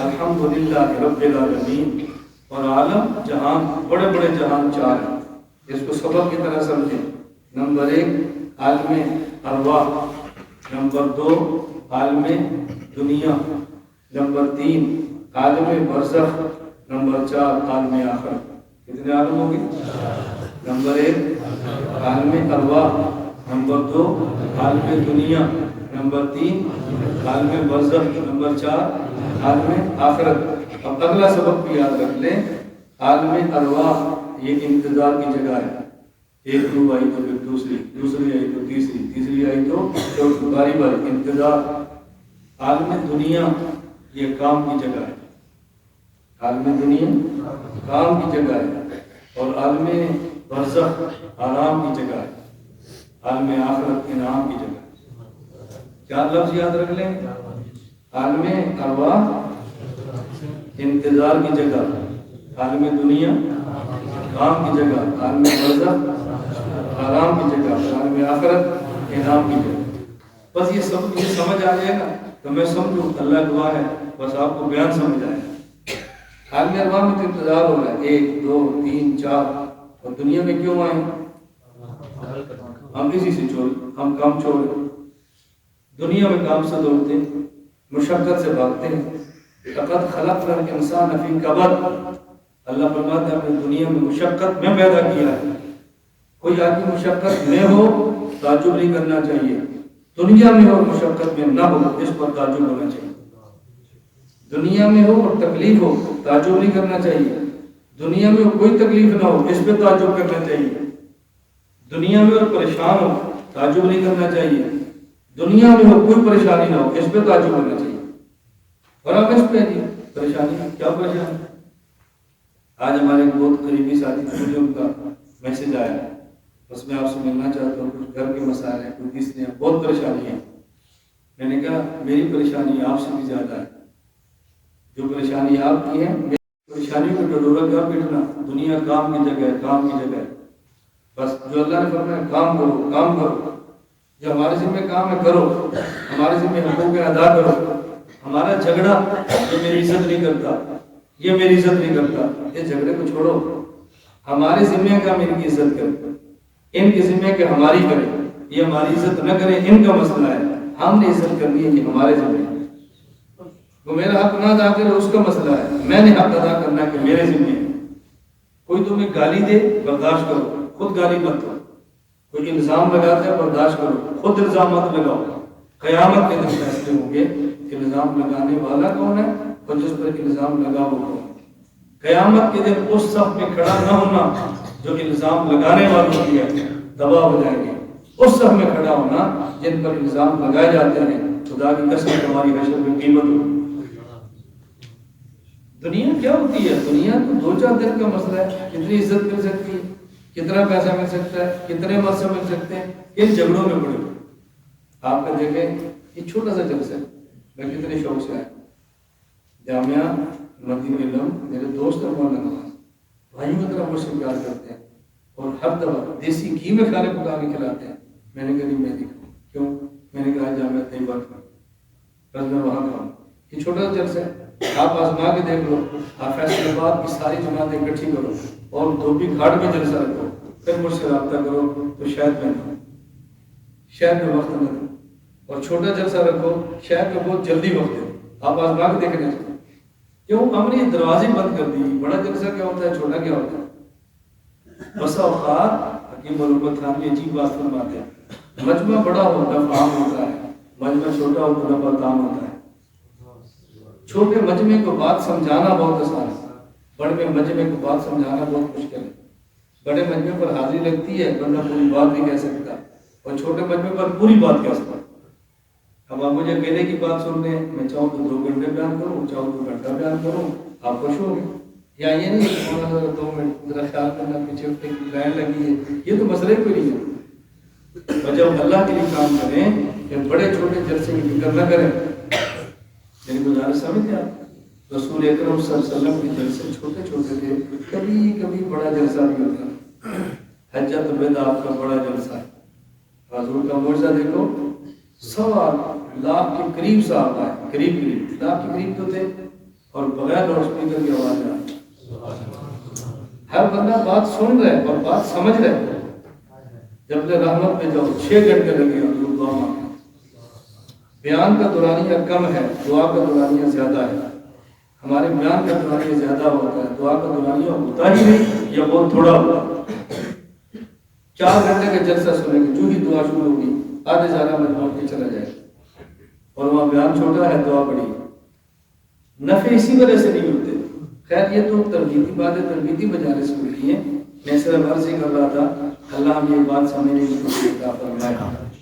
अल्हम्दुलिल्लाह रब्बिल आलमीन। और आलम जहान, बड़े बड़े जहान चार हैं, इसको सबक की तरह समझें। नंबर 1 आलम अरवाह, नंबर 2 आलम दुनिया, नंबर 3 आलम बरज़ख, नंबर 4 आलम आखिरत। कितने आलम होंगे? नंबर 1 आलम अरवाह, नंबर 2 आलम दुनिया, नंबर 3 आलम बरज़ख, नंबर 4 आलम आखिरत। अब अगला सबक भी याद रख लें, आलम अरवाह ये इंतजार की जगह है। एक रूह आई तो फिर दूसरी, दूसरी आई तो तीसरी, तीसरी आई तो चौथी, बारी बारी इंतजार। आलम दुनिया ये काम की जगह है, आलम दुनिया काम की जगह है, और आलम बरज़ख आराम की जगह है, आलम आखिरत इनाम की जगह है। क्या लफ्ज याद रख लें? आलम अरवाह इंतजार की जगह, आलम दुनिया काम की जगह, आलम बरज़ख आराम की जगह, आलम आखिरत इनाम की जगह। बस ये सब ये समझ आ जाएगा तो मैं समझूँ अल्लाह दुआ है, बस आपको बयान समझ आएगा। आलम अरवाह में तो इंतजार हो रहा है 1 2 3 4, और दुनिया में क्यों आए? हम इसी से हम काम छोड़ दुनिया में काम से दौड़ते, मुशक्कत से भागते हैं। लक़द खलक़नल इंसान फ़ी कबद, अल्लाह फरमाता है हमने दुनिया में मुशक्कत में पैदा किया है। कोई आदमी मुशक्कत में हो ताजुब नहीं करना चाहिए, दुनिया में हो मुशक्कत में ना हो इस पर ताजुब होना चाहिए। दुनिया में हो और तकलीफ हो ताजुब नहीं करना चाहिए, दुनिया में हो कोई तकलीफ ना हो इस पर ताजुब करना चाहिए। दुनिया में और परेशान हो ताजुब नहीं करना चाहिए, दुनिया में हो कोई परेशानी ना हो इस पर ताजुब करना चाहिए। और आप इस पे नहीं परेशानी, क्या परेशानी? आज हमारे बहुत करीबी साथी थे, मुझे उनका मैसेज आया, बस मैं आपसे मिलना चाहता हूँ, कुछ घर के मसाइल हैं, कुछ किसने बहुत परेशानी है। मैंने कहा मेरी परेशानी आपसे भी ज्यादा है, जो परेशानी आपकी है मेरी परेशानी को डरोरा क्या पीटना। दुनिया काम की जगह है, काम की जगह है। बस जो अल्लाह ने फरमाया काम करो, काम करो, जो हमारे जिम्मे काम है करो, हमारे जिम्मे हकूक़ अदा करो। हमारा झगड़ा ये मेरी इज्जत नहीं करता, ये मेरी इज्जत नहीं करता, ये झगड़े को छोड़ो। हमारे जिम्मे का मेरी इज्जत करें, इनके जिम्मे के हमारी करें, ये हमारी इज्जत न करें इनका मसला है, हमने इज्जत करनी है कि हमारे जिम्मे। वो मेरा हक ना अदा करे उसका मसला है, मैंने हक अदा करना है कि मेरे जिम्मे। कोई तुम्हें गाली दे बर्दाश्त करो, खुद गाली मत दो। कोई इल्जाम लगाता है बर्दाश्त करो, खुद इल्जाम मत लगाओ। क़यामत के दिन फैसले होंगे इल्जाम लगाने वाला कौन है और जिस पर इल्जाम लगा वो कौन है। क़यामत के दिन उस सफ में खड़ा न होना जो इल्जाम लगाने वालों की है, तबाह हो जाएंगे। उस सफ में खड़ा होना जिन पर इल्जाम लगाए जाते हैं, खुदा की कसम हमारी हशर में कीमत हो। दुनिया क्या होती है? दुनिया तो 2-4 दिन का मसला है, कितनी इज्जत मिल सकती है, कितना पैसा मिल सकता है, कितने मसले मिल सकते हैं, इन झगड़ों में पड़े। आपका देखें ये छोटा सा जलसा है, मैं कितने शौक से आया जामिया मदीना इल्म, मेरे दोस्त और मौलाना भाइयों की तरह मुझसे प्यार करते हैं और हर दफा देसी घी में खाने पका के खिलाते हैं। मैंने कहा मैं दिखाऊँ क्यों? मैंने कहा जामिया तैयबा खाऊँ, बस मैं वहाँ खाऊँ। ये छोटा सा जलसा है, आप आजमा के देख लो। आप फैसलाबाद की सारी जमातें इकट्ठी करो और धोबी घाट में जलसा रखो, फिर मुझसे रब्ता करो तो शायद में वक्त न दो, और छोटा जलसा रखो शायद में बहुत जल्दी वक्त है। आप आजमा के देखने क्यों हमने ये दरवाजे बंद कर दी। बड़ा जलसा क्या होता है, छोटा क्या होता है? बसा औकात हकीम उम्मत खान ने अजीब बात फरमाते हैं, मजमा बड़ा हो नफा आम होता है, मजमा छोटा हो तो नफा ताम होता है। छोटे मजमे को बात समझाना बहुत आसान है, बड़े मजमे को बात समझाना बहुत मुश्किल है। बड़े मजमे पर हाजिरी लगती है, बंदा पूरी बात नहीं कह सकता, और छोटे मजमे पर पूरी बात कह सकता। अब आप मुझे कहने की बात सुन रहे हैं, मैं चाहूँ तो 2 घंटे बयान करूँ, चाहूँ तो घंटा बयान करूँ, आप खुश होंगे। या ये नहीं 2 मिनट जरा ख्याल करना, पीछे उठने की लाइन लगी है, ये तो मसले कोई नहीं है। और जब अल्लाह के लिए काम करें फिर बड़े छोटे जलसे की फिक्र न करें। मेरी गुजारिश समझते आप, रसूल अकरम सल्लल्लाहु अलैहि वसल्लम के जलसे छोटे छोटे थे, कभी कभी बड़ा जलसा भी होता। हज्जत वेदा आपका बड़ा जलसा है। हजूर का मुआवजा देखो, 100 लाख के करीब साहब आए, करीब लाख के करीब तो थे, اور بغیر لاؤڈ اسپیکر کی آواز آ رہی ہے، ہر بندہ بات سن رہا ہے اور بات سمجھ رہا ہے۔ جب رحمت پہ جاؤ 6 گھنٹے لگے حضور دعا مانگے، بیان کا دورانیہ کم ہے، دعا کا دورانیہ زیادہ ہے۔ ہمارے بیان کا دورانیہ زیادہ ہوتا ہے، دعا کا دورانیہ ہوتا ہی نہیں یا بہت تھوڑا ہوتا ہے۔ 4 گھنٹے کا جلسہ سنیں گے، جو ہی دعا شروع ہوگی آدھے زیادہ مجموعہ کے چلا جائے گا، اور وہاں بیان چھوٹا ہے، دعا بڑی ہے۔ نفع اسی وجہ سے نہیں ہوتے۔ خیر یہ تو تربیتی بات ہے، تربیتی مجالس سے ہوتی ہیں۔ میں صرف عرض ہی کر رہا تھا، اللہ ہمیں یہ بات سمجھنے کی توفیق عطا فرمائے۔